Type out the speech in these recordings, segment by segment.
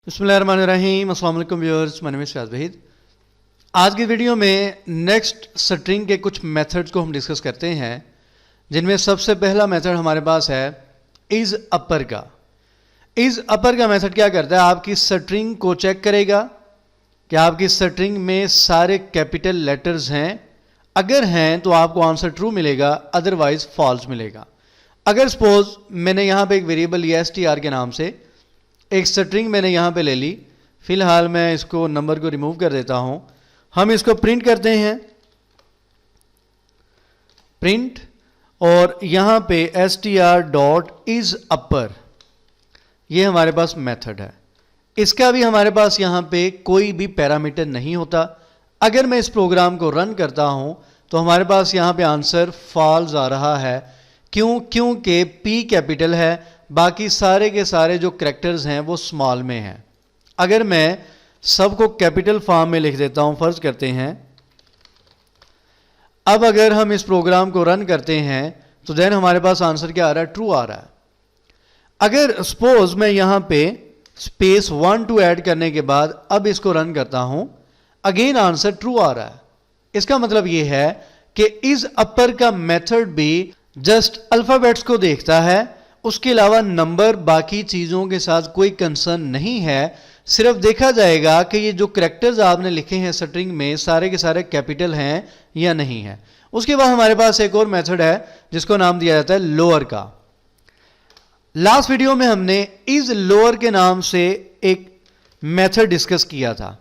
बिस्मिल्लाहिर्रहमानिर्रहीम। अस्सलाम वालेकुम viewers, my name is Fayaz Waheed. आज की वीडियो में नेक्स्ट स्ट्रिंग के कुछ मेथड्स को हम डिस्कस करते हैं, जिनमें सबसे पहला मेथड हमारे पास है इज़ अपर का। इज़ अपर का मेथड क्या करता है, आपकी स्ट्रिंग को चेक करेगा कि आपकी स्ट्रिंग में सारे कैपिटल लेटर्स हैं। अगर हैं तो आपको आंसर ट्रू मिलेगा, अदरवाइज फॉल्स मिलेगा। अगर सपोज मैंने यहाँ पे एक वेरिएबल लिया str के नाम से, एक स्ट्रिंग मैंने यहाँ पे ले ली, फिलहाल मैं इसको नंबर को रिमूव कर देता हूं। हम इसको प्रिंट करते हैं, प्रिंट, और यहां पे str.isUpper, ये हमारे पास मेथड है। इसका भी हमारे पास यहां पे कोई भी पैरामीटर नहीं होता। अगर मैं इस प्रोग्राम को रन करता हूं तो हमारे पास यहां पे आंसर फॉल्स आ रहा है। क्योंकि P कैपिटल है, बाकी सारे के सारे जो करैक्टर्स हैं वो स्मॉल में हैं। अगर मैं सबको कैपिटल फॉर्म में लिख देता हूं, फर्ज करते हैं, अब अगर हम इस प्रोग्राम को रन करते हैं तो देन हमारे पास आंसर क्या आ रहा है, ट्रू आ रहा है। अगर सपोज मैं यहां पे स्पेस 1 2 ऐड करने के बाद अब इसको रन करता हूं, अगेन आंसर ट्रू आ रहा है। इसका मतलब यह है कि इज अपर का मेथड भी जस्ट अल्फाबेट्स को देखता है, उसके अलावा नंबर बाकी चीज़ों के साथ कोई कंसर्न नहीं है। सिर्फ देखा जाएगा कि ये जो करैक्टर्स आपने लिखे हैं स्ट्रिंग में सारे के सारे कैपिटल हैं या नहीं है। उसके बाद हमारे पास एक और मेथड है जिसको नाम दिया जाता है लोअर का। लास्ट वीडियो में हमने इज लोअर के नाम से एक मेथड डिस्कस किया था।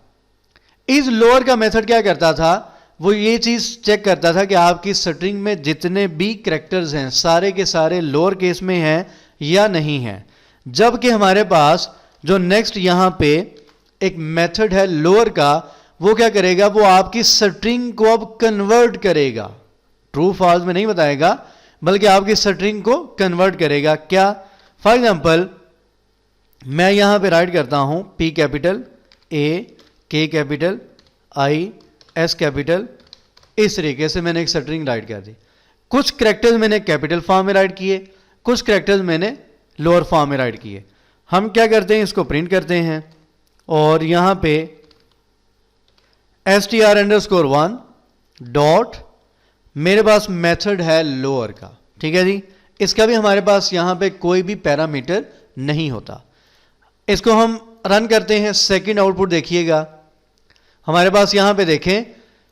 इज लोअर का मेथड क्या करता था, वो ये चीज चेक करता था कि आपकी स्ट्रिंग में जितने भी करैक्टर्स हैं सारे के सारे लोअर केस में हैं या नहीं हैं। जबकि हमारे पास जो नेक्स्ट यहां पे एक मेथड है लोअर का, वो क्या करेगा, वो आपकी स्ट्रिंग को अब कन्वर्ट करेगा। ट्रू फॉल्स में नहीं बताएगा, बल्कि आपकी स्ट्रिंग को कन्वर्ट करेगा। क्या, फॉर एग्जाम्पल मैं यहां पे राइट करता हूं P capital, A, K capital, I, S capital, इस तरीके से मैंने एक स्ट्रिंग राइट कर दी। कुछ करैक्टर्स मैंने कैपिटल फॉर्म में राइट किए, कुछ करैक्टर्स मैंने लोअर फॉर्म में राइट किए। हम क्या करते हैं, इसको प्रिंट करते हैं और यहां पे str_1 डॉट, मेरे पास मेथड है लोअर का, ठीक है जी। इसका भी हमारे पास यहां पे कोई भी पैरामीटर नहीं होता। इसको हम रन करते हैं, सेकंड आउटपुट देखिएगा। हमारे पास यहां पे देखें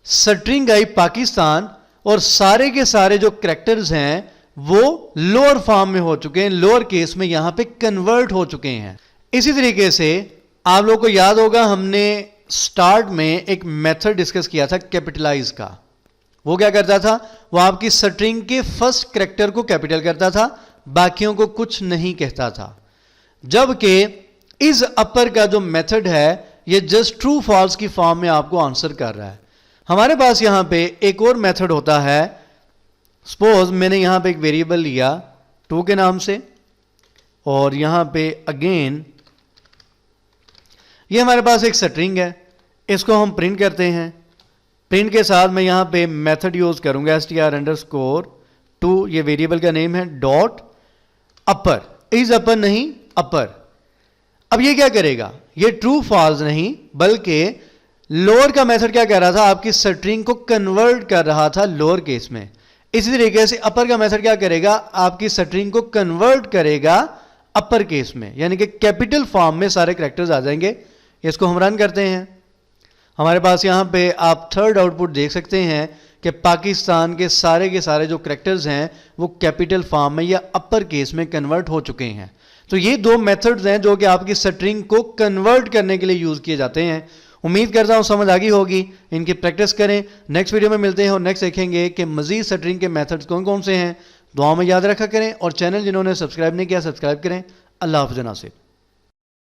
स्ट्रिंग आई पाकिस्तान और सारे के सारे जो करैक्टर्स हैं वो लोअर फॉर्म में हो चुके हैं, लोअर केस में यहां पे कन्वर्ट हो चुके हैं। इसी तरीके से आप लोगों को याद होगा हमने स्टार्ट में एक मेथड डिस्कस किया था कैपिटलाइज का। वो क्या करता था, वो आपकी स्ट्रिंग के फर्स्ट करैक्टर को कैपिटल करता था, बाकियों को कुछ नहीं कहता था। जबकि इज अपर का जो मेथड है ये जस्ट ट्रू फॉल्स की फॉर्म में आपको आंसर कर रहा है। हमारे पास यहां पे एक और मेथड होता है। सपोज मैंने यहां पे एक वेरिएबल लिया 2 के नाम से, और यहां पे अगेन ये हमारे पास एक स्ट्रिंग है, इसको हम प्रिंट करते हैं। प्रिंट के साथ मैं यहां पे मेथड यूज करूंगा str_2, ये वेरिएबल का नेम है, डॉट अपर, इज अपर नहीं अपर। अब ये क्या करेगा, ये ट्रू फॉल्स नहीं बल्कि लोअर का मेथड क्या कर रहा था, आपकी स्ट्रिंग को कन्वर्ट कर रहा था लोअर केस में। इसी तरीके से अपर का मेथड क्या करेगा, आपकी स्ट्रिंग को कन्वर्ट करेगा अपर केस में, यानी कि कैपिटल फॉर्म में सारे करैक्टर्स आ जाएंगे। इसको हम रन करते हैं। हमारे पास यहां पे आप थर्ड आउटपुट देख सकते हैं कि पाकिस्तान के सारे जो करैक्टर्स हैं वो कैपिटल फॉर्म में या अपर केस में कन्वर्ट हो चुके हैं। तो ये 2 मेथड्स हैं जो कि आपकी स्ट्रिंग को कन्वर्ट करने के लिए यूज किए जाते हैं। उम्मीद करता हूं समझ आ गई होगी, इनकी प्रैक्टिस करें। नेक्स्ट वीडियो में मिलते हैं और नेक्स्ट देखेंगे कि मजीद स्ट्रिंग के मेथड्स कौन कौन से हैं। दुआ में याद रखा करें और चैनल जिन्होंने सब्सक्राइब नहीं किया सब्सक्राइब करें। अल्लाह हाफ़िज़ नासिर।